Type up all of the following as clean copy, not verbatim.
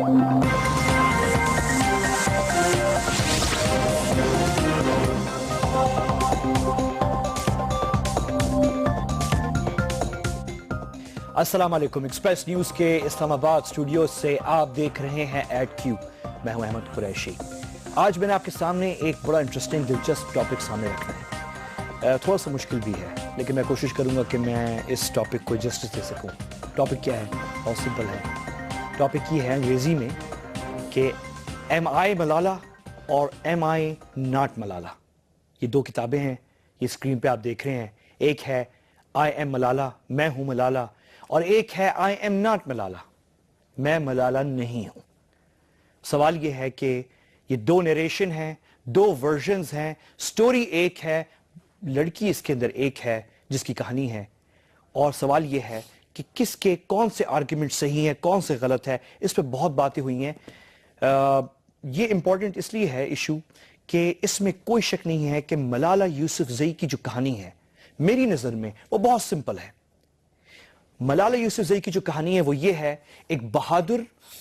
السلام علیکم، express news کے اسلام آباد اسٹوڈیو سے آپ دیکھ رہے ہیں ایٹ کیو. میں ہوں احمد قریشی. آج میں نے آپ کے سامنے ایک بڑا انٹرسٹنگ دلچسپ ٹاپک سامنے رکھنا ہے. تھوڑا سا مشکل بھی ہے لیکن میں کوشش کروں گا کہ میں اس ٹاپک کو جسٹس دے سکوں. ٹاپک کیا ہے؟ بہت سمپل ہے. ٹاپک یہ ہے انگریزی میں کہ ایم آئی ملالہ اور ایم آئی ناٹ ملالہ. یہ دو کتابیں ہیں، یہ اسکرین پہ آپ دیکھ رہے ہیں. ایک ہے آئی ایم ملالہ، میں ہوں ملالہ، اور ایک ہے آئی ایم ناٹ ملالہ، میں ملالہ نہیں ہوں. سوال یہ ہے کہ یہ دو نیریشن ہیں، دو ورژنز ہیں، سٹوری ایک ہے، لڑکی اس کے اندر ایک ہے جس کی کہانی ہے. اور سوال یہ ہے کہ کس کے کون سے آرگیومنٹ صحیح ہیں، کون سے غلط ہے. اس پہ بہت باتیں ہوئی ہیں. یہ امپورٹنٹ اس لیے ہے ایشو کہ اس میں کوئی شک نہیں ہے کہ ملالہ یوسفزئی کی جو کہانی ہے میری نظر میں وہ بہت سمپل ہے. ملالہ یوسفزئی کی جو کہانی ہے وہ یہ ہے، ایک بہادر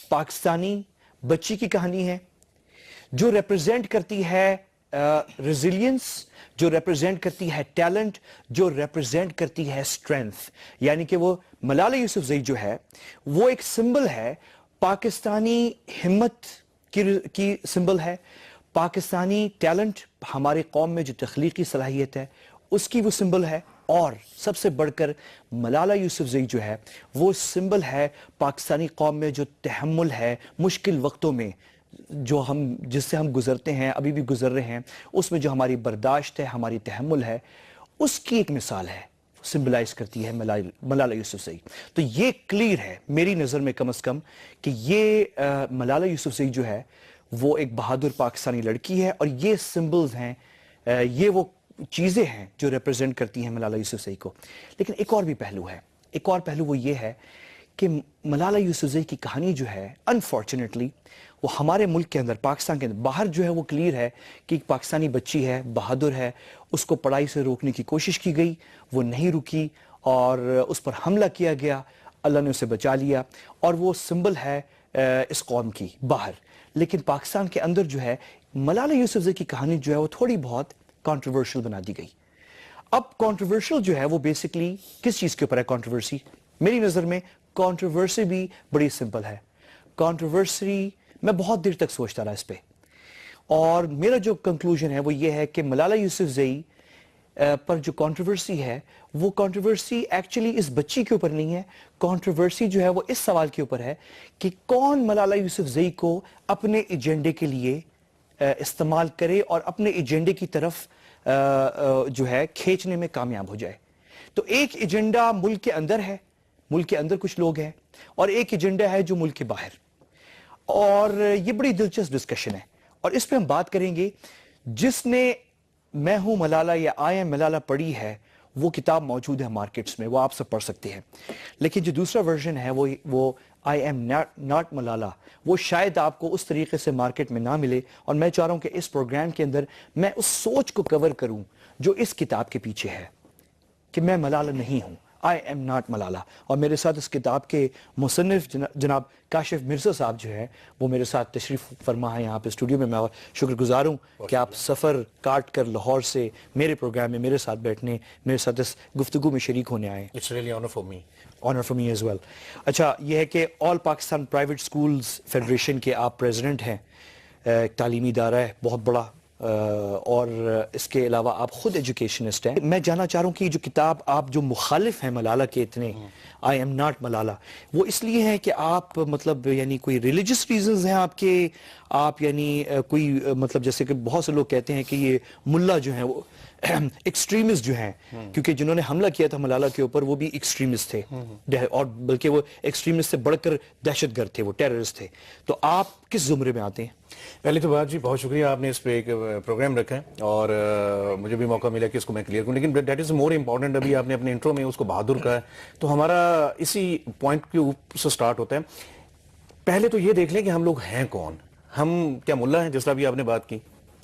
پاکستانی بچی کی کہانی ہے جو ریپرزینٹ کرتی ہے ریزیلینس، جو ریپرزینٹ کرتی ہے ٹیلنٹ، جو ریپرزینٹ کرتی ہے اسٹرینتھ. یعنی کہ وہ ملالہ یوسفزئی جو ہے وہ ایک سمبل ہے، پاکستانی ہمت کی سمبل ہے، پاکستانی ٹیلنٹ، ہماری قوم میں جو تخلیقی صلاحیت ہے اس کی وہ سمبل ہے. اور سب سے بڑھ کر ملالہ یوسفزئی جو ہے وہ سمبل ہے پاکستانی قوم میں جو تحمل ہے مشکل وقتوں میں، جو جس سے ہم گزرتے ہیں، ابھی بھی گزر رہے ہیں، اس میں جو ہماری برداشت ہے، ہماری تحمل ہے، اس کی ایک مثال ہے، سمبلائز کرتی ہے ملالہ یوسفزئی. تو یہ کلیئر ہے میری نظر میں کم از کم کہ یہ ملالہ یوسفزئی جو ہے وہ ایک بہادر پاکستانی لڑکی ہے، اور یہ سمبلز ہیں، یہ وہ چیزیں ہیں جو ریپرزینٹ کرتی ہیں ملالہ یوسفزئی کو. لیکن ایک اور بھی پہلو ہے، ایک اور پہلو وہ یہ ہے کہ ملالہ یوسفزئی کی کہانی جو ہے انفارچونیٹلی وہ ہمارے ملک کے اندر، پاکستان کے اندر، باہر جو ہے وہ کلیئر ہے کہ ایک پاکستانی بچی ہے، بہادر ہے، اس کو پڑھائی سے روکنے کی کوشش کی گئی، وہ نہیں رکی اور اس پر حملہ کیا گیا، اللہ نے اسے بچا لیا، اور وہ سمبل ہے اس قوم کی باہر. لیکن پاکستان کے اندر جو ہے ملالہ یوسفزئی کی کہانی جو ہے وہ تھوڑی بہت کنٹروورشل بنا دی گئی. اب کنٹروورشل جو ہے وہ بیسکلی کس چیز کے اوپر ہے کنٹروورسی؟ میری نظر میں کنٹروورسی بھی بڑی سمپل ہے. کنٹروورسی میں بہت دیر تک سوچتا رہا اس پہ، اور میرا جو کنکلوژن ہے وہ یہ ہے کہ ملالہ یوسفزئی پر جو کنٹروورسی ہے وہ کنٹروورسی ایکچولی اس بچی کے اوپر نہیں ہے. کنٹروورسی جو ہے وہ اس سوال کے اوپر ہے کہ کون ملالہ یوسفزئی کو اپنے ایجنڈے کے لیے استعمال کرے اور اپنے ایجنڈے کی طرف جو ہے کھینچنے میں کامیاب ہو جائے. تو ایک ایجنڈا ملک کے اندر ہے، ملک کے اندر کچھ لوگ ہیں، اور ایک ایجنڈا ہے جو ملک کے باہر. اور یہ بڑی دلچسپ ڈسکشن ہے، اور اس پہ ہم بات کریں گے. جس نے میں ہوں ملالہ یا آئی ایم ملالہ پڑھی ہے وہ کتاب موجود ہے مارکیٹس میں، وہ آپ سب پڑھ سکتے ہیں. لیکن جو دوسرا ورژن ہے وہ آئی ایم ناٹ ملالہ، وہ شاید آپ کو اس طریقے سے مارکیٹ میں نہ ملے. اور میں چاہ رہا ہوں کہ اس پروگرام کے اندر میں اس سوچ کو کور کروں جو اس کتاب کے پیچھے ہے کہ میں ملالہ نہیں ہوں، آئی ایم ناٹ ملالہ. اور میرے ساتھ اس کتاب کے مصنف جناب کاشف مرزا صاحب جو ہے وہ میرے ساتھ تشریف فرما ہے یہاں پہ اسٹوڈیو میں. میں شکر گزار ہوں کہ آپ سفر کاٹ کر لاہور سے میرے پروگرام میں میرے ساتھ بیٹھنے، میرے ساتھ اس گفتگو میں شریک ہونے آئے. It's really honor for me. Honour for me is well. اچھا، یہ ہے کہ all Pakistan private schools federation کے آپ پریزیڈنٹ ہیں. ایک تعلیمی ادارہ ہے بہت بڑا، اور اس کے علاوہ آپ خود ایجوکیشنسٹ ہیں. میں جاننا چاہ رہا ہوں کہ جو کتاب آپ جو مخالف ہیں ملالہ کے اتنے، آئی ایم ناٹ ملالہ، وہ اس لیے ہے کہ آپ مطلب یعنی کوئی ریلیجس ریزنز ہیں آپ کے، آپ یعنی کوئی مطلب جیسے کہ بہت سے لوگ کہتے ہیں کہ یہ ملا جو ہیں وہ ایکسٹریمسٹ جو ہیں، کیونکہ جنہوں نے حملہ کیا تھا ملالہ کے اوپر وہ بھی ایکسٹریمسٹ تھے، اور بلکہ وہ ایکسٹریمسٹ سے بڑھ کر دہشت گرد تھے، وہ ٹیررسٹ تھے. تو آپ کس زمرے میں آتے ہیں؟ پہلی تو بات جی بہت شکریہ، آپ نے اس پہ ایک پروگرام رکھا ہے اور مجھے بھی موقع ملا کہ اس کو میں کلیئر کروں. لیکن دیٹ از مور امپورٹنٹ، ابھی آپ نے اپنے انٹرو میں اس کو بہادر کہا ہے، تو ہمارا اسی پوائنٹ کے اوپر سے سٹارٹ ہوتا ہے. پہلے تو یہ دیکھ لیں کہ ہم لوگ ہیں کون. ہم کیا ملا ہیں جس طرح بھی آپ نے بات کی؟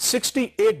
$68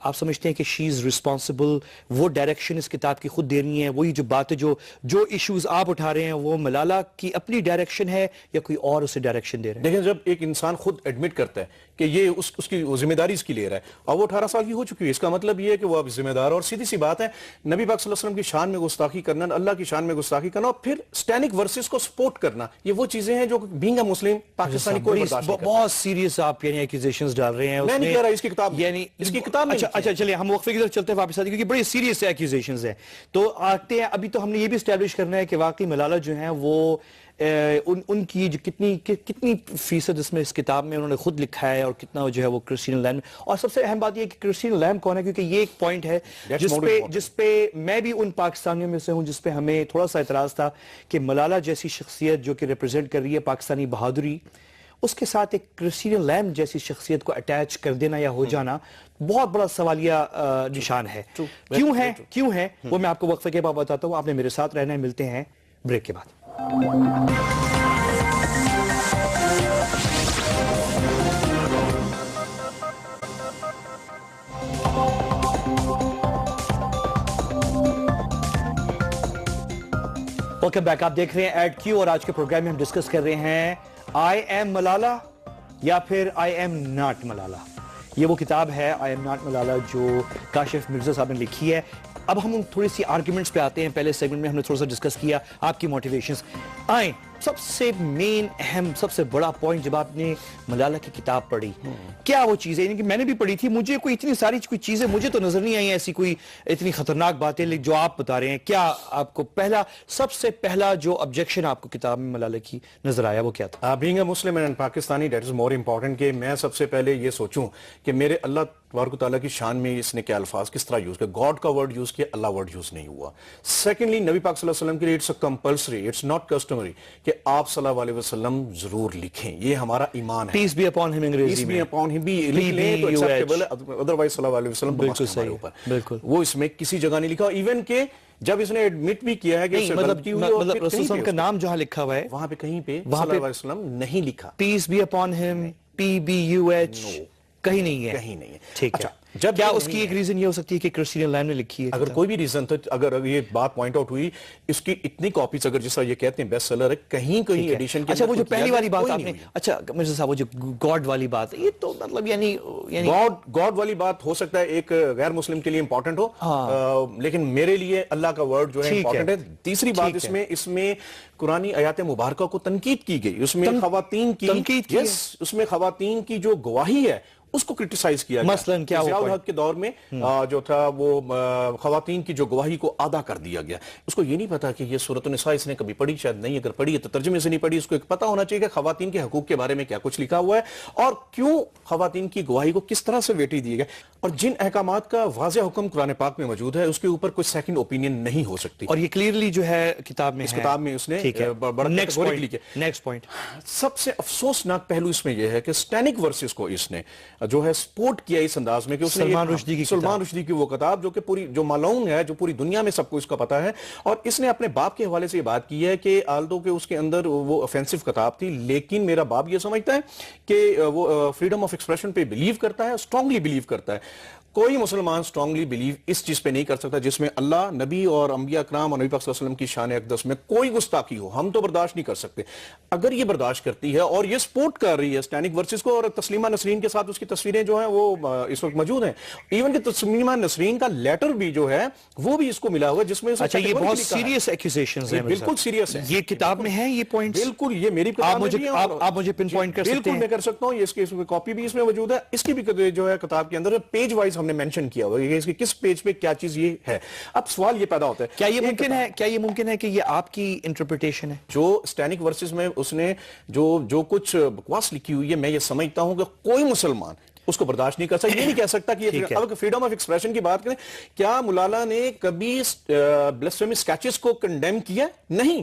آپ سمجھتے ہیں کہ شی از ریسپانسبل, وہ ڈائریکشن اس کتاب کی خود دینی ہے, وہی جو باتیں جو ایشوز آپ اٹھا رہے ہیں وہ ملالہ کی اپنی ڈائریکشن ہے یا کوئی اور اسے ڈائریکشن دے رہے ہیں؟ لیکن جب ایک انسان خود ایڈمٹ کرتا ہے کہ یہ اس کی ذمہ داری اس کی لے رہا ہے اور وہ 18 سال کی ہو چکی ہے, اس کا مطلب یہ ہے کہ وہ اب ذمہ دار. اور سیدھی سی بات ہے, نبی پاک صلی اللہ علیہ وسلم کی شان میں گستاخی کرنا, اللہ کی شان میں گستاخی کرنا اور پھر سٹینک ورسز کو سپورٹ کرنا, یہ وہ چیزیں ہیں جو بینگ اے مسلم پاکستانی کوئی برداشت نہیں کرتا. بہت سیریس آپ یعنی ایکوزیشنز ڈال رہے ہیں. میں نہیں کہہ رہا اس کی کتاب یعنی اس کی کتاب میں. اچھا چلیں ہم وقفے کی طرف چلتے ہیں واپس آتے ہیں کیونکہ بڑی سیریس ایکوزیشنز ہیں. تو آتے ہیں, ابھی تو ہم نے یہ بھی اسٹیبلش کرنا ہے کہ واقعی ملالہ جو ہیں وہ ان کی جو کتنی فیصد اس میں اس کتاب میں انہوں نے خود لکھا ہے اور کتنا جو ہے وہ کرسٹین لیم. اور سب سے اہم بات یہ ہے کہ کرسٹین لیم کون ہے, کیونکہ یہ ایک پوائنٹ ہے جس پہ میں بھی ان پاکستانیوں میں سے ہوں جس پہ ہمیں تھوڑا سا اعتراض تھا کہ ملالہ جیسی شخصیت جو کہ ریپرزینٹ کر رہی ہے پاکستانی بہادری, اس کے ساتھ ایک کرسٹین لیم جیسی شخصیت کو اٹیچ کر دینا یا ہو جانا بہت بڑا سوالیہ نشان ہے. کیوں ہے وہ میں آپ کو وقفے کے بعد بتاتا ہوں. آپ نے میرے ساتھ رہنا ہے, ملتے ہیں بریک کے بعد. ویلکم بیک, آپ دیکھ رہے ہیں ایڈ کیو اور آج کے پروگرام میں ہم ڈسکس کر رہے ہیں آئی ایم ملالہ یا پھر آئی ایم ناٹ ملالہ. یہ وہ کتاب ہے آئی ایم ناٹ ملالہ جو کاشف مرزا صاحب نے لکھی ہے. اب ہم تھوڑی سی آرگیومنٹس پہ آتے ہیں. پہلے سیگمنٹ میں ہم نے تھوڑا سا ڈسکس کیا آپ کی موٹیویشنز. آئیں سب سے مین اہم سب سے بڑا پوائنٹ, جب آپ نے ملالہ کی کتاب پڑھی کیا وہ چیزیں, یعنی کہ میں نے بھی پڑھی تھی, مجھے کوئی اتنی ساری کوئی چیزیں مجھے تو نظر نہیں آئی ایسی کوئی اتنی خطرناک باتیں جو آپ بتا رہے ہیں. کیا آپ کو سب سے پہلا جو آبجیکشن آپ کو کتاب میں ملالہ کی نظر آیا وہ کیا تھا؟ Being a Muslim and Pakistani that is more important کہ میں سب سے پہلے یہ سوچوں کہ میرے اللہ تبارک و تعالیٰ کی شان میں اس نے کیا الفاظ کس طرح یوز کیا. گاڈ کا ورڈ یوز کیا, اللہ ورڈ یوز نہیں ہوا. سیکنڈلی نبی پاک صلی اللہ علیہ وسلم کے لیے it's compulsory, it's not customary کہ آپ صلی اللہ علیہ وسلم ضرور لکھیں, یہ ہمارا ایمان ہے. پیس بی اپون ہم انگریزی میں, پیس بی اپون ہم بھی لکھ لیں تو ایکسیپٹیبل ہے, ادروائز صلی اللہ علیہ وسلم بالکل صحیح, بالکل وہ اس میں کسی جگہ نہیں لکھا. ایون کہ جب اس نے ایڈمٹ بھی کیا ہے کہ مطلب رسول صلی کا نام جہاں لکھا ہوا ہے وہاں پہ کہیں پہ صلی اللہ علیہ وسلم نہیں لکھا. Peace be upon him, PBUH کہیں نہیں ہے, کہیں نہیں ہے. ٹھیک ہے. کیا اس کی ایک ریزن یہ ہو سکتی ہے کہ کرسٹین لیم نے لکھی ہے؟ اگر کوئی بھی ریزن تھا, اگر یہ بات پوائنٹ آؤٹ ہوئی, اس کی اتنی کاپیز اگر جس طرح یہ کہتے ہیں بیسٹ سیلر ہے, کہیں ایڈیشن کے. اچھا وہ جو پہلی والی بات آپ نے, اچھا مرزا صاحب وہ جو گاڈ والی بات ہے, یہ تو مطلب یعنی گاڈ والی بات ہو سکتا ہے ایک غیر مسلم کے لیے امپورٹنٹ ہو, لیکن میرے لیے اللہ کا ورڈ جو ہے امپورٹنٹ ہے. تیسری بات اس میں قرآن آیات مبارکہ کو تنقید کی گئی, اس میں خواتین کی, اس میں خواتین کی جو گواہی ہے اس کو کرٹیسائز کیا گیا. مثلاً کیا ضیاء الحق کے دور میں جو تھا وہ خواتین کی جو گواہی کو آدھا کر دیا گیا. اس کو یہ نہیں پتا کہ یہ سورۃ النساء اس نے کبھی پڑھی, شاید نہیں, اگر پڑھی ہے تو ترجمے سے نہیں پڑھی. اس کو ایک پتہ ہونا چاہیے کہ خواتین کے حقوق کے بارے میں کیا کچھ لکھا ہوا ہے اور کیوں خواتین کی گواہی کو کس طرح سے ویٹی دی گئی, اور جن احکامات کا واضح حکم قرآن پاک میں موجود ہے اس کے اوپر کوئی سیکنڈ اوپینین نہیں ہو سکتی. اور یہ کلیئرلی جو ہے کتاب میں اس نے بڑا نیکسٹ پوائنٹ. سب سے افسوسناک پہلو اس میں یہ ہے کہ سٹینک ورسز کو اس نے جو ہے سپورٹ کیا اس انداز میں کہ اس نے سلمان رشدی کی وہ کتاب جو کہ پوری جو معلوم ہے, جو پوری دنیا میں سب کو اس کا پتہ ہے, اور اس نے اپنے باپ کے حوالے سے یہ بات کی ہے کہ آلدو کہ اس کے اندر وہ افینسو کتاب تھی, لیکن میرا باپ یہ سمجھتا ہے کہ وہ فریڈم آف ایکسپریشن پہ بلیو کرتا ہے, اسٹرانگلی بلیو کرتا ہے. کوئی مسلمان سٹرانگلی بلیو اس چیز پہ نہیں کر سکتا جس میں اللہ, نبی اور انبیاء کرام اور نبی پاک صلی اللہ علیہ وسلم کی شان اقدس میں کوئی گستاخی ہو. ہم تو برداشت نہیں کر سکتے. اگر یہ برداشت کرتی ہے اور یہ سپورٹ کر رہی ہے سٹینک ورسز کو, اور تسلیمہ نسرین کے ساتھ اس کی تصویریں جو ہیں وہ اس وقت موجود ہیں, ایون کہ تسلیمہ نسرین کا لیٹر بھی جو ہے وہ بھی اس کو ملا ہوا جس میں اچھا یہ بہت سیریس ایکوزیشنز ہیں, بالکل سیریس ہے. یہ کتاب میں ہے یہ پوائنٹس, بالکل یہ میری کتاب میں آپ مجھے پن پوائنٹ کر سکتے ہیں؟ بالکل میں کر سکتا ہوں. یہ اس کی کاپی بھی اس میں موجود ہے, اس کی بھی جو ہے کتاب کے اندر پیج وائز ہم نے مینشن کیا ہوا اس کے کس پیج پہ کیا چیز یہ ہے. اب سوال یہ پیدا ہوتا ہے کیا یہ ممکن ہے کہ یہ آپ کی انٹرپریٹیشن ہے؟ جو سٹینک ورسز میں اس نے جو کچھ بکواس لکھی ہوئی ہے, میں یہ سمجھتا ہوں کہ کوئی مسلمان اس کو برداشت نہیں کر سکتا. یہ نہیں کہہ سکتا کہ اب فریڈم آف ایکسپریشن کی بات کریں, کیا ملالہ نے کبھی بلاسفیمی سکیچز کو کنڈیم کیا؟ نہیں.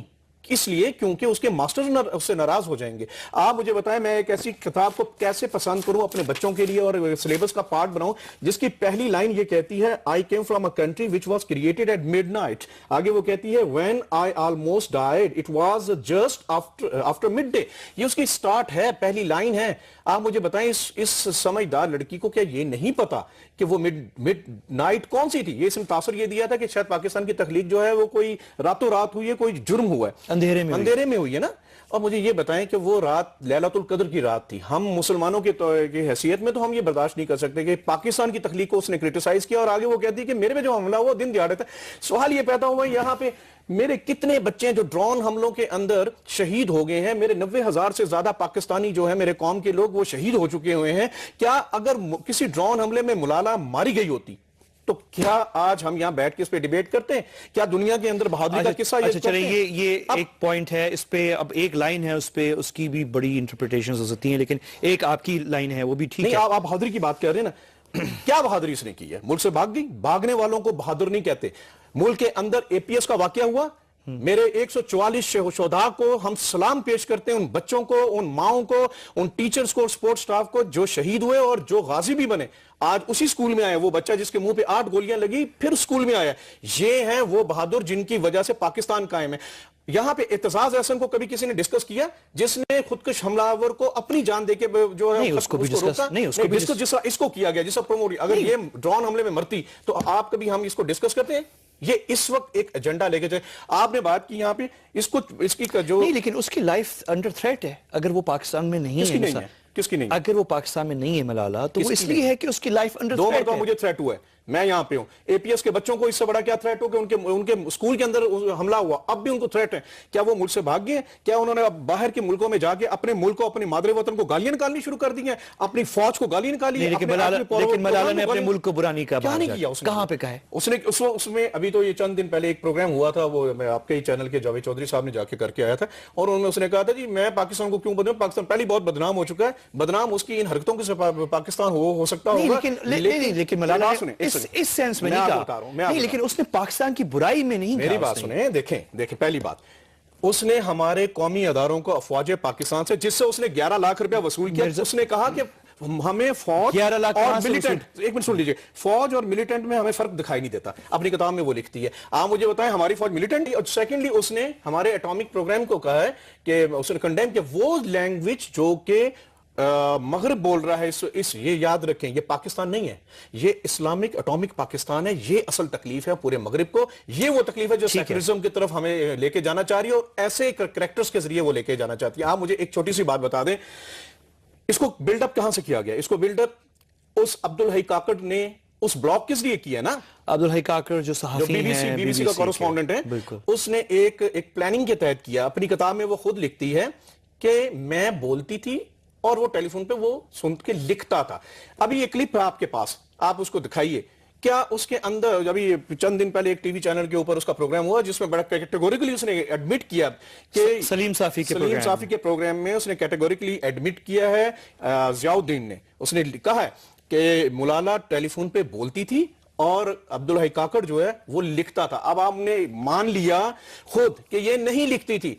اس لیے کیونکہ اس کے ماسٹر اس سے ناراض ہو جائیں گے. آپ مجھے بتائیں میں ایک ایسی کتاب کو کیسے پسند کروں اپنے بچوں کے لیے اور سلیبس کا پارٹ بناؤں جس کی پہلی لائن یہ کہتی ہے I came from a country which was created at midnight. آگے وہ کہتی ہے when I almost died it was just after midday. یہ اس کی سٹارٹ ہے, پہلی لائن ہے. آپ مجھے بتائیں اس سمجھدار لڑکی کو کیا یہ نہیں پتا کہ وہ مڈ نائٹ کون سی تھی؟ یہ اس نے تاثر یہ دیا تھا کہ شاید پاکستان کی تخلیق جو ہے وہ کوئی راتوں رات ہوئی ہے, کوئی جرم ہوا ہے, اندھیرے میں ہوئی ہے نا. اور مجھے یہ بتائیں کہ وہ رات لیلۃ القدر کی رات تھی. ہم مسلمانوں کی حیثیت میں تو ہم یہ برداشت نہیں کر سکتے کہ پاکستان کی تخلیق کو اس نے کرٹیسائز کیا اور آگے وہ کہتی ہے کہ میرے پہ جو حملہ ہوا دن دیہڑے تھا. سوال یہ پیدا ہوا یہاں پہ میرے کتنے بچے جو ڈرون حملوں کے اندر شہید ہو گئے ہیں, میرے 90,000 سے زیادہ پاکستانی جو ہے میرے قوم کے لوگ وہ شہید ہو چکے ہوئے ہیں. کیا اگر کسی ڈرون حملے میں ملالہ ماری گئی ہوتی تو کیا آج ہم یہاں بیٹھ کے اس پہ ڈیبیٹ کرتے ہیں؟ کیا دنیا کے اندر بہادری کا قصہ یہ ایک پوائنٹ ہے, اس پہ اب ایک لائن ہے, اس پہ اس کی بھی بڑی انٹرپریٹیشنز ہو سکتی ہیں, لیکن ایک آپ کی لائن ہے وہ بھی ٹھیک ہے. نہیں, آپ بہادری کی بات کر رہے ہیں نا. کیا بہادری اس نے کی ہے؟ ملک سے بھاگ گئی. بھاگنے والوں کو بہادر نہیں کہتے. ملک کے اندر اے پی ایس کا واقعہ ہوا, میرے 144 شہداء کو ہم سلام پیش کرتے ہیں, ان بچوں کو, ان ماؤں کو, ان ٹیچرز کو, سپورٹ سٹاف کو جو شہید ہوئے اور جو غازی بھی بنے. آج اسی سکول میں آیا وہ بچہ جس کے منہ پہ 8 گولیاں لگی پھر سکول میں آیا. یہ ہیں وہ بہادر جن کی وجہ سے پاکستان قائم ہے. یہاں پہ اعتزاز احسن کو کبھی کسی نے ڈسکس کیا جس نے خودکش حملہ آور کو اپنی جان دے کے جو ہے اس کو بھی ڈسکس جس طرح اس کو کیا گیا, جس طرح پروموٹ. اگر یہ ڈرون حملے میں مرتی تو آپ کبھی ہم اس کو ڈسکس کرتے ہیں؟ یہ اس وقت ایک ایجنڈا لے کے جائے. آپ نے بات کی یہاں پہ اس کی جو نہیں, لیکن اس کی لائف انڈر تھریٹ ہے اگر وہ پاکستان میں نہیں ہے. کس کی نہیں؟ اگر وہ پاکستان میں نہیں ہے ملالہ تو وہ اس لیے ہے کہ اس کی لائف انڈر تھریٹ ہے. 2 مرتبہ مجھے تھریٹ ہوا ہے, میں یہاں پہ ہوں. اے پی ایس کے بچوں کو اس سے بڑا کیا تھریٹ ہو کہ ان کے اسکول کے اندر حملہ ہوا, اب بھی ان کو تھریٹ ہے. کیا وہ ملک سے بھاگ گئے؟ کیا انہوں نے باہر کے ملکوں میں جا کے اپنے ملک کو, اپنے مادر وطن کو گالیاں نکالنی شروع کر دی ہیں, اپنی فوج کو گالیاں نکالی؟ لیکن ملالہ نے اپنے ملک کو برا نہیں کہا. کیا نہیں کیا اس نے؟ کہاں پہ کہا ہے اس نے؟ اس میں ابھی تو یہ چند دن پہلے ایک پروگرام ہوا تھا, وہ میں آپ کے ہی چینل کے جاوید چودھری صاحب نے جا کے کر کے آیا تھا, اور انہوں نے اس نے کہا تھا جی میں پاکستان کو کیوں بدنام, پاکستان پہلی بہت بدنام ہو چکا ہے, بدنام اس کی ان حرکتوں کے سے پاکستان ہو سکتا ہوگا. لیکن ملالہ اس سینس میں نہیں, لیکن اس نے پاکستان کی برائی میں نہیں. میری بات سنیں, دیکھیں پہلی بات اس نے ہمارے قومی اداروں کو افواج پاکستان سے, جس سے اس نے 11 لاکھ روپیہ وصول کیا, اس نے کہا کہ ہمیں فوج اور ملیٹنٹ, ایک منٹ سن لیجئے, فوج اور ملیٹنٹ میں ہمیں فرق دکھائی نہیں دیتا. اپنی کتاب میں وہ لکھتی ہے. آپ مجھے بتائیں ہماری فوج ملیٹنٹ. اور سیکنڈلی اس نے ہمارے ایٹامک پروگرام کو کہا ہے کہ اس نے کنڈیم کہ وہ لینگویج جو کہ مغرب بول رہا ہے, یہ یاد رکھیں یہ پاکستان نہیں ہے, یہ اسلامک اٹامک پاکستان ہے. یہ اصل تکلیف ہے پورے مغرب کو, یہ وہ تکلیف ہے جو سیکولرزم کی طرف ہمیں لے کے جانا چاہ رہی ہے اور ایسے کریکٹرز کے ذریعے وہ لے کے جانا چاہتی ہے. آپ مجھے ایک چھوٹی سی بات بتا دیں, اس کو بلڈ اپ کہاں سے کیا گیا؟ اس کو بلڈ اپ اس عبدالحی کاکڑ نے اس بلاگ کس لیے کیا نا. عبدالحی کاکڑ جو صحافی ہیں, بی بی سی کا کورسپونڈنٹ ہے, اس نے ایک پلاننگ کے تحت کیا. اپنی کتاب میں وہ خود لکھتی ہے کہ میں بولتی تھی اور وہ ٹیلی فون پہ وہ سن کے لکھتا تھا. ابھی یہ کلپ ہے آپ کے پاس, آپ اس کو دکھائیے. کیا اس کے اندر ابھی چند دن پہلے ایک ٹی وی چینل کے اوپر اس کا پروگرام ہوا جس میں بڑا کیٹیگوریکلی اس نے ایڈمٹ کیا کہ سلیم صافی کے پروگرام میں اس نے کیٹیگوریکلی ایڈمٹ کیا ہے. ضیاء الدین نے اس نے کہا ہے کہ ملالہ ٹیلی فون پہ بولتی تھی اور عبدالحی کاکڑ جو ہے وہ لکھتا تھا. اب آپ نے مان لیا خود کہ یہ نہیں لکھتی تھی.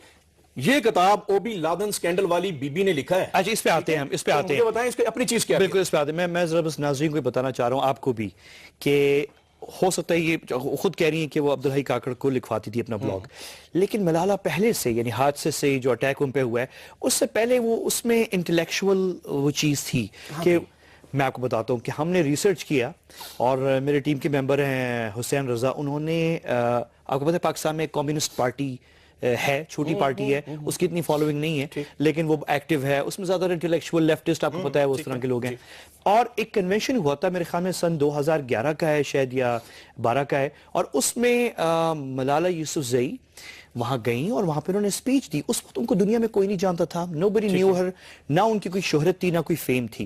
یہ کتاب اوبی لادن سکینڈل والی بی بی نے لکھا ہے. اچھا اس پہ آتے ہیں, اس پہ آتے ہیں. مجھے بتائیں اس کے اپنی چیز کیا ہے. بالکل اس پہ آتے ہیں. میں ذرا بس ناظرین کو بتانا چاہ رہا ہوں, آپ کو بھی, کہ ہو سکتا ہے یہ خود کہہ رہی ہیں کہ وہ عبدالحی کاکڑ کو لکھواتی تھی اپنا بلاگ, لیکن ملالہ پہلے سے, یعنی حادثے سے جو اٹیک ان پہ ہوا ہے اس سے پہلے وہ اس میں انٹلیکچوئل وہ چیز تھی کہ میں آپ کو بتاتا ہوں کہ ہم نے ریسرچ کیا اور میرے ٹیم کے ممبر ہیں حسین رضا, انہوں نے آپ کو پتہ ہے پاکستان میں ایک کمیونسٹ پارٹی ہے, چھوٹی پارٹی ہے, اس کی اتنی فالوئنگ نہیں ہے لیکن وہ ایکٹیو ہے, اس میں زیادہ انٹلیکچوئل لیفٹسٹ آپ کو پتہ ہے وہ اس طرح کے لوگ ہیں. اور ایک کنونشن ہوا تھا میرے خیال میں سن 2011 کا ہے شاید یا 12 کا ہے, اور اس میں ملالہ یوسفزئی وہاں گئیں اور وہاں پہ انہوں نے سپیچ دی. اس وقت ان کو دنیا میں کوئی نہیں جانتا تھا, nobody knew her, نہ ان کی کوئی شہرت تھی نہ کوئی فیم تھی.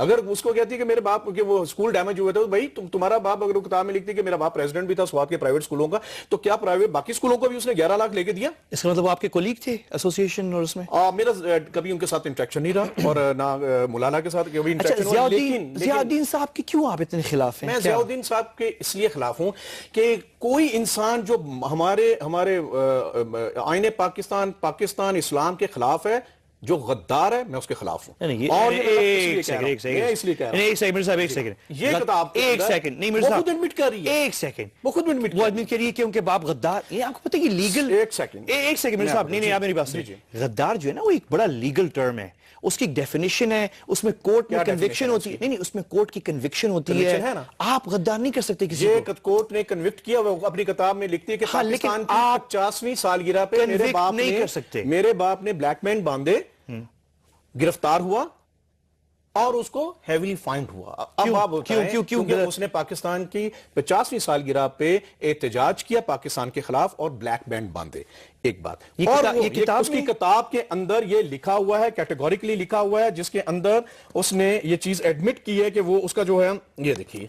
اگر اس کو کہتی ہے کہ میرے باپ کے وہ اسکول ڈیمیج ہوئے تھے، تو بھائی تمہارا باپ اگر وہ کتاب میں لکھتی ہے کہ میرا باپ پریزیڈنٹ بھی تھا سوات کے پرائیویٹ اسکولوں کا، تو کیا پرائیویٹ باقی اسکولوں کو بھی اس نے 11 لاکھ لے کے دیا؟ اس کا مطلب وہ آپ کے کولیگ تھے ایسوسیشن اور اس میں؟ میرا کبھی ان کے ساتھ انٹریکشن نہیں رہا، اور نہ مولانا کے ساتھ کبھی انٹریکشن ہوا۔ ضیاء الدین صاحب کے کیوں آپ اتنے خلاف ہیں؟ میں ضیاء الدین صاحب کے اس لیے خلاف ہوں کہ کوئی انسان جو ہمارے آئین پاکستان اسلام کے خلاف ہے، جو غدار ہے، میں اس کے خلاف ہوں۔ اور ایک سیکنڈ وہ خود ایڈمٹ کریے کہ ان کے باپ غدار، یہ آپ کو پتہ ہے کہ لیگل، ایک سیکنڈ میرے صاحب، نہیں آپ میری بات سنیں، غدار جو ہے نا وہ ایک بڑا لیگل ٹرم ہے، اس کی ڈیفینیشن ہے، اس میں کورٹ میں کنوکشن ہوتی ہے، نہیں اس میں کورٹ کی کنوکشن ہوتی ہے، آپ غدار نہیں کر سکتے کسی کو۔ کورٹ نے کنوکٹ کیا، وہ اپنی کتاب میں لکھتی ہے کہ پاکستان کی 50ویں سالگرہ پہ میرے باپ نے بلیک مین باندھے، گرفتار ہوا اور اس کو ہیویلی فائنڈ ہوا۔ اب آپ بتائیں کیونکہ اس نے پاکستان کی 50ویں سالگرہ پہ احتجاج کیا پاکستان کے خلاف اور بلیک بینڈ باندھے۔ ایک بات، اور اس کی کتاب کے اندر یہ لکھا ہوا ہے، کیٹیگوریکلی لکھا ہوا ہے، جس کے اندر اس نے یہ چیز ایڈمٹ کی ہے کہ وہ اس کا جو ہے، یہ دیکھیے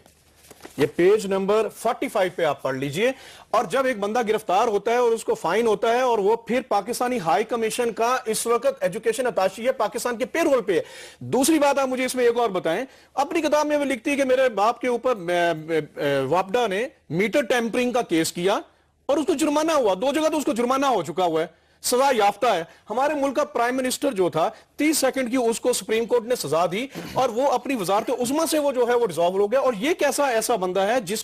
یہ پیج نمبر 45 پہ آپ پڑھ لیجئے، اور جب ایک بندہ گرفتار ہوتا ہے اور اس کو فائن ہوتا ہے اور وہ پھر پاکستانی ہائی کمیشن کا اس وقت ایجوکیشن اتاشی ہے، پاکستان کے پے رول پہ ہے۔ دوسری بات آپ مجھے اس میں ایک اور بتائیں، اپنی کتاب میں وہ لکھتی ہے کہ میرے باپ کے اوپر واپڈا نے میٹر ٹیمپرنگ کا کیس کیا اور اس کو جرمانہ ہوا، 2 جگہ تو اس کو جرمانہ ہو چکا ہوا ہے، سزا یافتہ ہے۔ ہمارے ملک کا پرائم منسٹر جو تھا 30 سیکنڈ کی اس کو سپریم کورٹ نے سزا دی اور وہ اپنی وزارت عظمیٰ سے وہ جو ہے وہ ڈیزالو ہو گیا۔ اور یہ کیسا ایسا بندہ ہے جس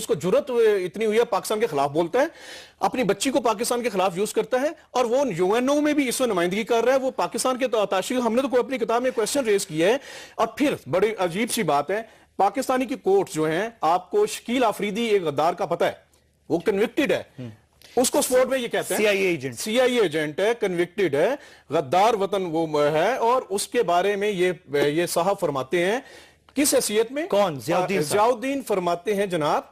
کو جرت اتنی ہوئی ہے پاکستان کے خلاف بولتا ہے، اپنی بچی کو پاکستان کے خلاف یوز کرتا ہے، اور وہ UN میں بھی اس میں نمائندگی کر رہا ہے، وہ پاکستان کے تاشی۔ ہم نے تو اپنی کتاب میں کویسچن ریز کیا ہے، اور پھر بڑی عجیب سی بات ہے، پاکستانی کی کورٹ جو ہیں، آپ کو شکیل آفریدی ایک غدار کا پتہ ہے، وہ کنوکٹڈ ہے، اس کو سپورٹ میں یہ کہتے ہیں سی آئی اے ایجنٹ ہے، کنوکٹڈ ہے، غدار وطن وہ ہے، اور اس کے بارے میں یہ صاحب فرماتے ہیں، کس حیثیت میں؟ کون؟ ضیاء الدین فرماتے ہیں جناب،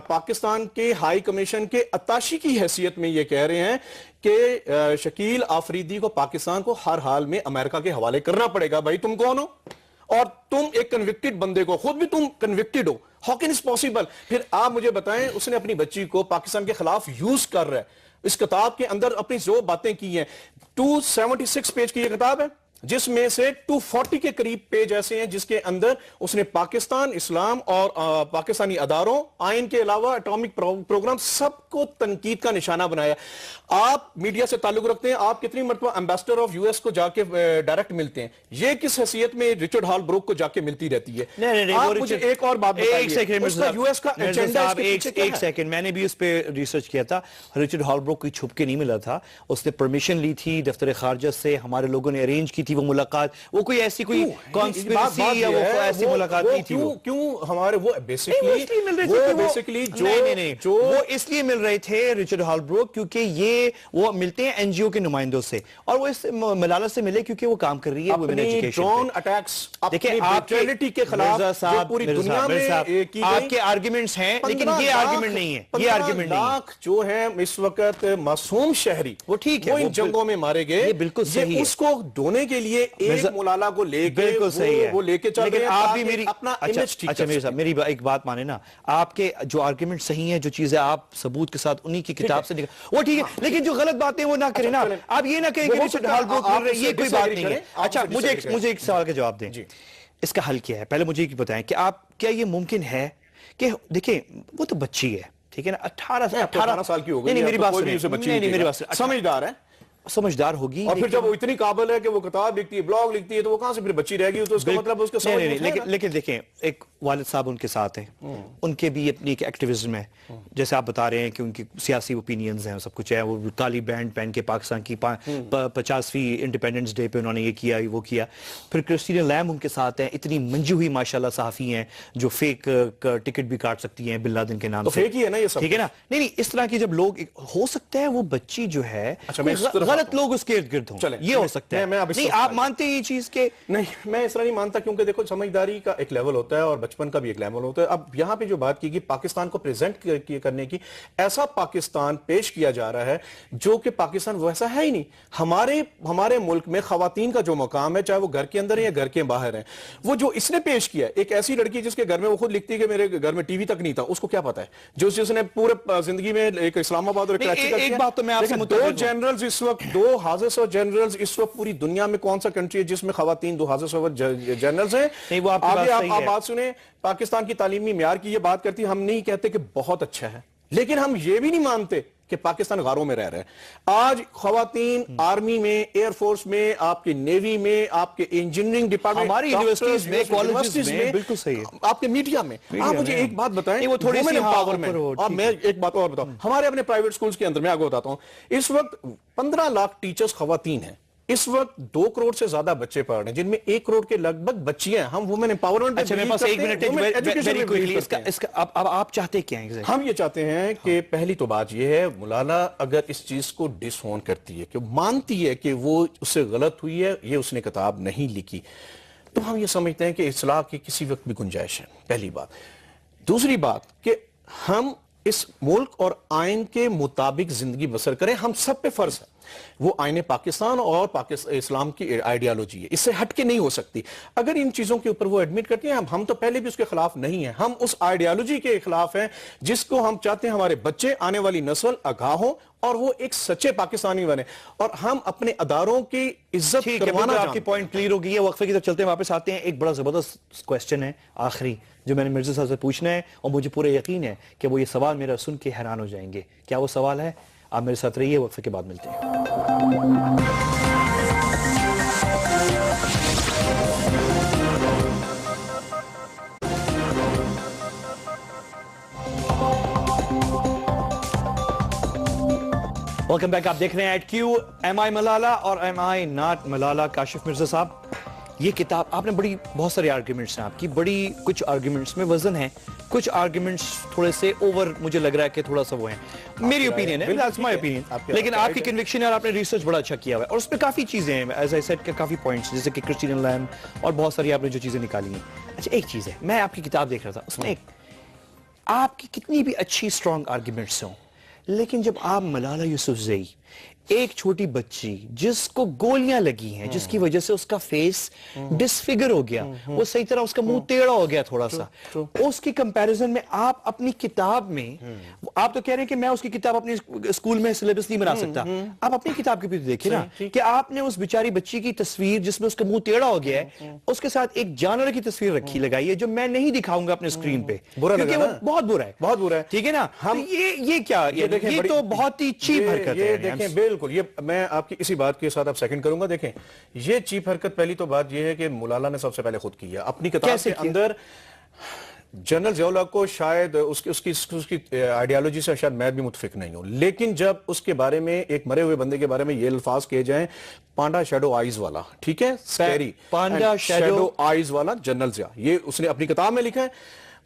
پاکستان کے ہائی کمیشن کے اتاشی کی حیثیت میں یہ کہہ رہے ہیں کہ شکیل آفریدی کو پاکستان کو ہر حال میں امریکہ کے حوالے کرنا پڑے گا۔ بھائی تم کون ہو؟ اور تم ایک کنوکٹڈ بندے کو، خود بھی تم کنوکٹڈ ہو، ہاؤ کین اٹس پاسبل؟ پھر آپ مجھے بتائیں، اس نے اپنی بچی کو پاکستان کے خلاف یوز کر رہا ہے، اس کتاب کے اندر اپنی جو باتیں کی ہیں، 276 پیج کی یہ کتاب ہے، جس میں سے 240 کے قریب پیج ایسے ہیں جس کے اندر اس نے پاکستان، اسلام اور پاکستانی اداروں، آئین کے علاوہ اٹامک پروگرام، سب کو تنقید کا نشانہ بنایا۔ آپ میڈیا سے تعلق رکھتے ہیں، آپ کتنی مرتبہ ایمبیسڈر آف US کو جا کے ڈائریکٹ ملتے ہیں، یہ کس حیثیت میں رچرڈ ہال بروک کو جا کے ملتی رہتی ہے؟ آپ مجھے ایک اور بات بتائیے، اس کا US کا ایجنڈا اس کے پیچھے کیا ہے؟ ایک سیکنڈ، میں نے بھی اس پہ ریسرچ کیا تھا، رچرڈ ہال بروک کوئی چھپ کے نہیں ملا تھا، اس نے پرمیشن لی تھی دفتر خارجہ سے، ہمارے لوگوں نے ارینج کی تھی وہ ملاقات، وہ کوئی ایسی کوئی کانسپیریسی یا وہ ایسی ملاقات نہیں تھی۔ کیوں ہمارے وہ بیسیکلی جو وہ اس لیے مل رہے تھے رچرڈ ہال بروک کیونکہ وہ ملتے ہیں NGO کے نمائندوں سے، اور وہ اس ملالہ سے ملے کیونکہ وہ کام کر رہی ہے ویمن ایجوکیشن ڈرون اٹیکس اپنی بیٹرنٹی کے خلاف جو پوری دنیا میں کی گئی۔ آپ کے آرگیومنٹس ہیں لیکن یہ آرگیومنٹ نہیں ہے، یہ آرگیومنٹ نہیں ہے۔ 15 لاکھ جو ہیں اس وقت معصوم شہری وہ ٹھیک ہے، وہ ان جنگوں میں مارے گئے، یہ بالکل صحیح ہے، اس کو ڈھونے کے لیے ایک ملالہ کو لے کے بالکل صحیح ہے، وہ لے کے چل رہے ہیں آپ بھی میری اپنا امیج ٹھیک اچھا میرے صاحب میری ایک بات مانے نا، آپ کے جو آرگیومنٹ صحیح ہیں، جو چیزیں آپ ثبوت کے ساتھ انہی کی کتاب سے نکل وہ ٹھیک ہے، لیکن جو غلط باتیں وہ نہ کریں نا، آپ یہ نہ کہیں کہ رچرڈ ہال بروک مل رہے، یہ کوئی بات نہیں ہے۔ اچھا مجھے ایک سوال کا جواب دیں، اس کا حل کیا ہے؟ پہلے مجھے یہ بتائیں کہ کیا یہ ممکن ہے کہ دیکھیں وہ تو بچی ہے، ٹھیک ہے نا، 18 سال کی ہو گئی، نہیں میری بات سمجھدار ہے، سمجھدار ہوگی، اور پھر جب وہ اتنی قابل ہے کہ وہ کتاب لکھتی ہے، بلاگ لکھتی ہے، تو وہ کہاں سے پھر بچی رہ گئی؟ تو اس کا مطلب اس کے سمجھ لیکن دیکھیں ایک والد صاحب ان کے ساتھ ہیں، ان کے بھی اپنی ایک ایکٹیویزم ہے، جیسے آپ بتا رہے ہیں کہ ان کی سیاسی اوپینینز ہیں، سب کچھ ہے، وہ کالی بینڈ پہن کے پاکستان کی 50ویں انڈیپینڈنس ڈے پہ انہوں نے یہ کیا وہ کیا۔ پھر کرسٹین لیمب ان کے ساتھ ہیں، اتنی منجی ہوئی ماشاءاللہ صحافی ہیں جو فیک ٹکٹ بھی کاٹ سکتی ہیں بن لادن کے نام سے، فیک ہی ہے نا یہ سب، ٹھیک ہے نا؟ نہیں اس طرح کی جب لوگ، ہو سکتا ہے وہ بچی جو ہے غلط لوگ اس کے ارد گرد ہوں، یہ ہو سکتا ہے. نہیں آپ مانتے ہیں یہ چیز کہ نہیں، میں اس طرح نہیں مانتا، کیونکہ دیکھو سمجھداری کا ایک لیول ہوتا ہے اور بچپن کا بھی ایک لیول ہوتا ہے. اب یہاں پہ جو بات کی گئی پاکستان کو پریزنٹ کرنے کی، ایسا پاکستان پیش کیا جا رہا ہے جو کہ پاکستان ویسا ہے ہی نہیں. ہمارے ملک میں خواتین کا جو مقام ہے، چاہے وہ گھر کے اندر ہیں یا گھر کے باہر ہیں، وہ جو اس نے پیش کیا ہے، ایک ایسی لڑکی جس کے گھر میں وہ خود لکھتی ہے کہ میرے گھر میں ٹی وی تک نہیں تھا، اس کو کیا پتا ہے؟ جس نے پورے زندگی میں ایک اسلام آباد اور ایک بات تو میں آپ سے دو جنرلز اس وقت، دو حاضر و جنرلز اس وقت پوری دنیا میں کون سا کنٹری ہے جس میں خواتین 2 حاضر و جنرلز ہیں؟ آگے آپ بات سنیں، پاکستان کی تعلیمی معیار کی یہ بات کرتی ہے، ہم نہیں کہتے کہ بہت اچھا ہے، لیکن ہم یہ بھی نہیں مانتے کہ پاکستان غاروں میں رہ رہے ہیں. آج خواتین آرمی میں، ایئر فورس میں، آپ کی نیوی میں، آپ کے انجینئرنگ ڈپارٹمنٹ، ہماری یونیورسٹیز میں، کالجز میں، بالکل صحیح ہے، آپ کے میڈیا میں. آپ مجھے ایک بات بتائیں، وہ تھوڑی سی امپاورمنٹ، اور میں ایک بات اور بتاؤں، ہمارے اپنے پرائیویٹ سکولز کے اندر میں آگے بتاتا ہوں، اس وقت 15 لاکھ ٹیچرز خواتین ہیں. اس وقت 2 کروڑ سے زیادہ بچے پڑھ رہے ہیں، جن میں 1 کروڑ کے لگ بھگ بچیاں ہیں. ہم وومن امپاورمنٹ. اچھا میرے پاس 1 منٹ، اب آپ چاہتے کیا ہیں؟ ہم یہ چاہتے ہیں کہ پہلی تو بات یہ ہے، ملالا اگر اس چیز کو ڈس اون کرتی ہے، کہ مانتی ہے کہ وہ اس سے غلط ہوئی ہے، یہ اس نے کتاب نہیں لکھی، تو ہم یہ سمجھتے ہیں کہ اصلاح کی کسی وقت بھی گنجائش ہے. پہلی بات. دوسری بات کہ ہم اس ملک اور آئین کے مطابق زندگی بسر کریں، ہم سب پہ فرض ہے. وہ آئین پاکستان اور اسلام کی آئیڈیالوجی ہے، اس سے ہٹ کے نہیں ہو سکتی. اگر ان چیزوں کے اوپر وہ ایڈمٹ کرتی ہیں، ہم تو پہلے بھی اس کے خلاف نہیں ہیں، ہم اس آئیڈیالوجی کے خلاف ہیں جس کو ہم چاہتے ہیں ہمارے بچے، آنے والی نسل آگاہ ہوں اور وہ ایک سچے پاکستانی بنے، اور ہم اپنے اداروں کی عزت کروانا. آپ کی پوائنٹ کلیئر ہو گئی ہے. وقفے کی طرف چلتے ہیں، واپس آتے ہیں. ایک بڑا زبردست کویسچن ہے آخری جو میں نے مرزا صاحب سے پوچھنا ہے، اور مجھے پورا یقین ہے کہ وہ یہ سوال میرا سن کے حیران ہو جائیں گے. کیا وہ سوال ہے؟ آپ میرے ساتھ رہیے، وقفے کے بعد ملتے ہیں. Welcome back. آپ دیکھ رہے ہیں ایٹ کیو. ایم آئی ملالہ اور am I not Malala. Kashif Mirza Sahab, یہ کتاب آپ نے بہت سارے آرگیومنٹس ہیں آپ کی، کچھ آرگیومنٹس میں وزن ہے، کچھ آرگیومنٹس تھوڑے سے اوور مجھے لگ رہا ہے کہ تھوڑا سا وہ ہیں. میری اوپینین ہے، that's my opinion. لیکن آپ کی کنوکشن ہے اور آپ نے ریسرچ بڑا اچھا کیا ہوا ہے، اور اس میں کافی چیزیں ہیں ایز آئی سیڈ کے کافی پوائنٹس، جیسے کہ کرسٹین لیم اور بہت ساری آپ نے جو چیزیں نکالی ہیں. اچھا ایک چیز ہے، میں آپ کی کتاب دیکھ رہا تھا، اس میں آپ کی کتنی بھی اچھی اسٹرانگ آرگیومنٹس ہوں، لیکن جب آپ ملالہ یوسفزئی، ایک چھوٹی بچی جس کو گولیاں لگی ہیں، جس کی وجہ سے اس کا فیس ڈسفگر ہو گیا، وہ صحیح طرح اس کا منہ ٹیڑھا ہو گیا تھوڑا سا، اس کی کمپیریزن میں آپ اپنی کتاب میں، آپ تو کہہ رہے ہیں کہ میں اس کی کتاب اپنے اسکول میں سلیبس نہیں بنا سکتا، آپ اپنی کتاب کے پیچھے دیکھیں نا کہ آپ نے اس بیچاری بچی کی تصویر جس میں اس کا منہ ٹیڑھا ہو گیا ہے، اس کے ساتھ ایک جانور کی تصویر رکھی لگائی ہے جو میں نہیں دکھاؤں گا اپنے اسکرین پہ، کیونکہ وہ بہت برا ہے، بہت برا ہے. ٹھیک ہے نا؟ یہ کیا، یہ تو بہت ہی چیپ حرکت ہے. دیکھیں بالکل، یہ میں آپ کی اسی بات کے ساتھ اب سیکنڈ کروں گا. دیکھیں یہ چیپ حرکت، پہلی تو بات یہ ہے کہ ملالہ نے سب سے پہلے خود کی ہے اپنی کتاب کے اندر. جنرل ضیاء الحق کو شاید اس کی آئیڈیالوجی سے شاید میں بھی متفق نہیں ہوں، لیکن جب اس کے بارے میں، ایک مرے ہوئے بندے کے بارے میں یہ الفاظ کہے جائیں، پانڈا شیڈو آئیز والا، ٹھیک ہے، سکیری پانڈا شیڈو آئیز والا جنرل ضیاء، یہ اس نے اپنی کتاب میں لکھا ہے.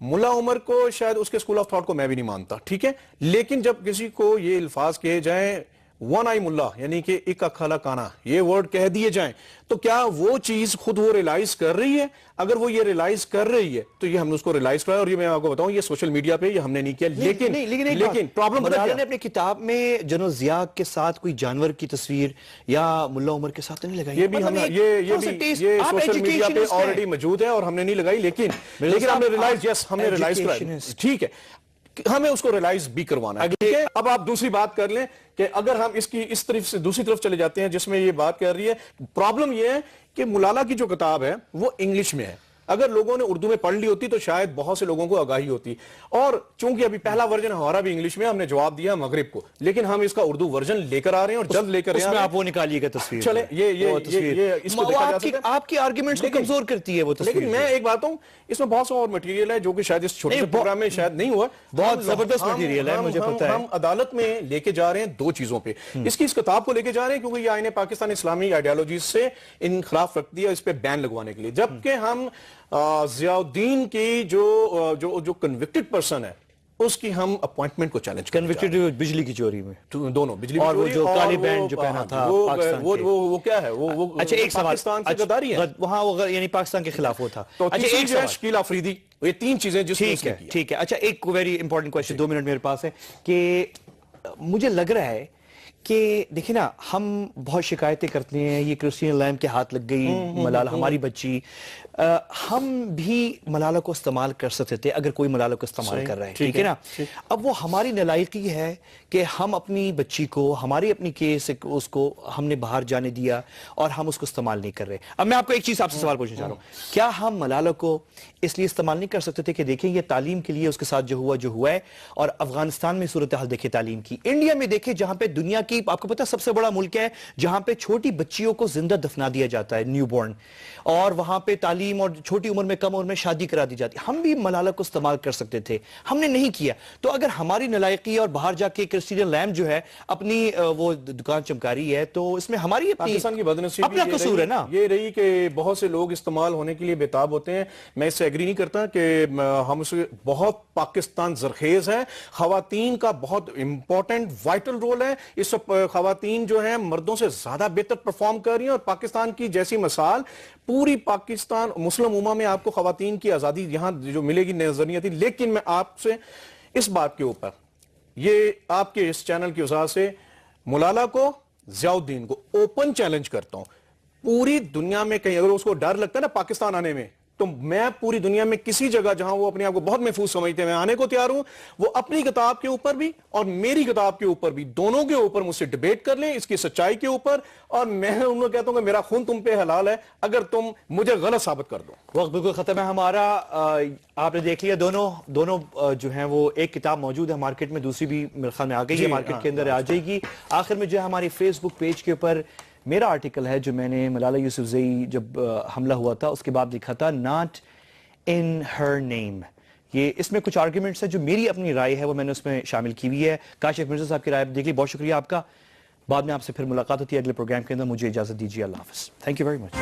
ملا عمر کو شاید اس کے اسکول آف تھاٹ کو میں بھی نہیں مانتا، ٹھیک ہے، لیکن جب کسی کو یہ الفاظ کہے جائیں، ون آئی ملا یعنی کہ ایک اکھالا کانا، یہ ورڈ کہہ دیے جائیں، تو کیا وہ چیز خود وہ ریلائز کر رہی ہے؟ اگر وہ یہ ریلائز کر رہی ہے تو یہ ہم نے اس کو ریلائز کرا، اور یہ میں آپ کو بتاؤں یہ سوشل میڈیا پہ یہ ہم نے نہیں کیا. لیکن پرابلم ملالہ نے اپنی کتاب میں جنرل ضیاء کے ساتھ کوئی جانور کی تصویر یا ملا عمر کے ساتھ نہیں لگائی. یہ بھی یہ سوشل میڈیا پہ آلریڈی موجود ہے اور ہم نے نہیں لگائی، لیکن ہم نے ریلائز، یس ہم نے ریلائز کرا، ٹھیک ہے، ہمیں اس کو ریلائز بھی کروانا ہے. اب آپ دوسری بات کر لیں کہ اگر ہم اس کی اس طرف سے دوسری طرف چلے جاتے ہیں جس میں یہ بات کر رہی ہے، پرابلم یہ ہے کہ ملالہ کی جو کتاب ہے وہ انگلش میں ہے. اگر لوگوں نے اردو میں پڑھ لی ہوتی تو شاید بہت سے لوگوں کو آگاہی ہوتی، اور چونکہ ابھی پہلا ورژن ہمارا بھی انگلش میں، ہم نے جواب دیا مغرب کو، لیکن ہم اس کا اردو ورژن لے کر آ رہے ہیں اور جلد لے کر آ رہے ہیں. اس میں آپ وہ نکالیے گا تصویر، چلیں یہ اس کو دیکھا جا سکتا ہے. آپ کی آرگیومنٹس کو کمزور کرتی ہے وہ تصویر. لیکن میں ایک بات ہوں، اس میں بہت سا اور مٹیریل ہے جو کہ شاید اس چھوٹے سے پروگرام میں شاید نہیں ہوا. بہت زبردست مٹیریل ہے، مجھے پتہ ہے. ہم عدالت میں لے کے جا رہے ہیں 2 چیزوں پہ، اس کتاب کو لے کے جا رہے ہیں کیونکہ یہ آئین پاکستان اسلامی آئیڈیالوجی سے انخلاف رکھتی ہے، اس پہ بین لگوانے کے لیے. جبکہ ہم ضیاء الدین کی جو کنوکٹڈ پرسن ہے، اس کی ہم اپوائنٹمنٹ کو چیلنج کریں. کنوکٹڈ بجلی کی چوری میں دونوں بجلی اور وہ چوری جو اور کالے وہ- بینڈ جو پہنا تھا وہ پاکستان کے. وہ کیا ہے وہ اچھا ایک سوال پاکستان سے غداری ہے. وہاں وہ یعنی پاکستان کے خلاف وہ تھا. تو اچھا تیسری ایک جو ہے سوال شکیل آفریدی, یہ تین چیزیں جس نے اس ٹھیک نے ہے کیا. ٹھیک ہے. اچھا ایک ویری امپورٹنٹ کویشن 2 منٹ میرے پاس ہے کہ مجھے لگ رہا ہے کہ دیکھیں نا ہم بہت شکایتیں کرتے ہیں یہ کرسٹین لیم کے ہاتھ لگ گئی ملالہ ہماری بچی. ہم بھی ملالہ کو استعمال کر سکتے تھے اگر کوئی ملالہ کو استعمال کر رہا ہے, ٹھیک ہے نا. اب وہ ہماری نالائقی ہے کہ ہم اپنی بچی کو ہماری اپنی کیس اس کو ہم نے باہر جانے دیا اور ہم اس کو استعمال نہیں کر رہے. اب میں آپ کو ایک چیز آپ سے سوال پوچھنا چاہ رہا ہوں, کیا ہم ملالہ کو اس لیے استعمال نہیں کر سکتے تھے کہ دیکھیں یہ تعلیم کے لیے اس کے ساتھ جو ہوا ہے, اور افغانستان میں صورتحال دیکھیں تعلیم کی, انڈیا میں دیکھیں جہاں پہ دنیا کی آپ کو پتہ سب سے بڑا ملک ہے جہاں پہ چھوٹی بچیوں کو زندہ دفنا دیا جاتا ہے, نیو بورن, اور وہاں پہ تعلیم اور چھوٹی عمر میں کم عمر میں شادی کرا دی جاتی. ہم بھی ملالہ کو استعمال کر سکتے تھے, ہم نے نہیں کیا. تو اگر ہماری نالائقی اور باہر جا کے کرسٹین لیم جو ہے اپنی وہ دکان چمکا رہی ہے تو اس میں ہماری پاکستان کی بدنصیبی اپنا قصور ہے نا. یہ رہی کہ بہت سے لوگ استعمال ہونے کے لیے بےتاب ہوتے ہیں. میں اس سے ایگری نہیں کرتا کہ ہم اس بہت پاکستان زرخیز ہے, خواتین کا بہت امپورٹنٹ وائٹل رول ہے. اس خواتین جو ہیں مردوں سے زیادہ بہتر پرفارم کر رہی ہیں, اور پاکستان کی جیسی مثال پوری پاکستان مسلم امہ میں آپ کو خواتین کی آزادی یہاں جو ملے گی نظر نہیں آتی. لیکن میں آپ سے اس بات کے اوپر یہ آپ کے اس چینل کی وجہ سے ملالہ کو, ضیاء الدین کو اوپن چیلنج کرتا ہوں. پوری دنیا میں کہیں اگر اس کو ڈر لگتا ہے نا پاکستان آنے میں, تو میں پوری دنیا میں کسی جگہ جہاں وہ اپنے آپ کو بہت محفوظ سمجھتے ہیں میں آنے کو تیار ہوں. وہ اپنی کتاب کے اوپر بھی اور میری کتاب کے اوپر بھی, دونوں کے اوپر مجھ سے ڈیبیٹ کر لیں اس کی سچائی کے اوپر, اور میں ان کو کہتا ہوں کہ میرا خون تم پہ حلال ہے اگر تم مجھے غلط ثابت کر دو. وقت بالکل ختم ہے ہمارا. آپ نے دیکھ لیا دونوں جو ہیں وہ ایک کتاب موجود ہے مارکیٹ میں, دوسری بھی میرے خیال میں آ گئی ہے مارکیٹ کے اندر آ جائے گی. آخر میں جو ہے ہماری فیس بک پیج کے اوپر میرا آرٹیکل ہے جو میں نے ملالہ یوسفزئی جب حملہ ہوا تھا اس کے بعد لکھا تھا ناٹ ان ہر نیم. یہ اس میں کچھ آرگیومنٹس ہیں جو میری اپنی رائے ہے وہ میں نے اس میں شامل کی ہوئی ہے. کاشف مرزا صاحب کی رائے دیکھ لی, بہت شکریہ آپ کا. بعد میں آپ سے پھر ملاقات ہوتی ہے اگلے پروگرام کے اندر. مجھے اجازت دیجیے, اللہ حافظ. Thank you very much.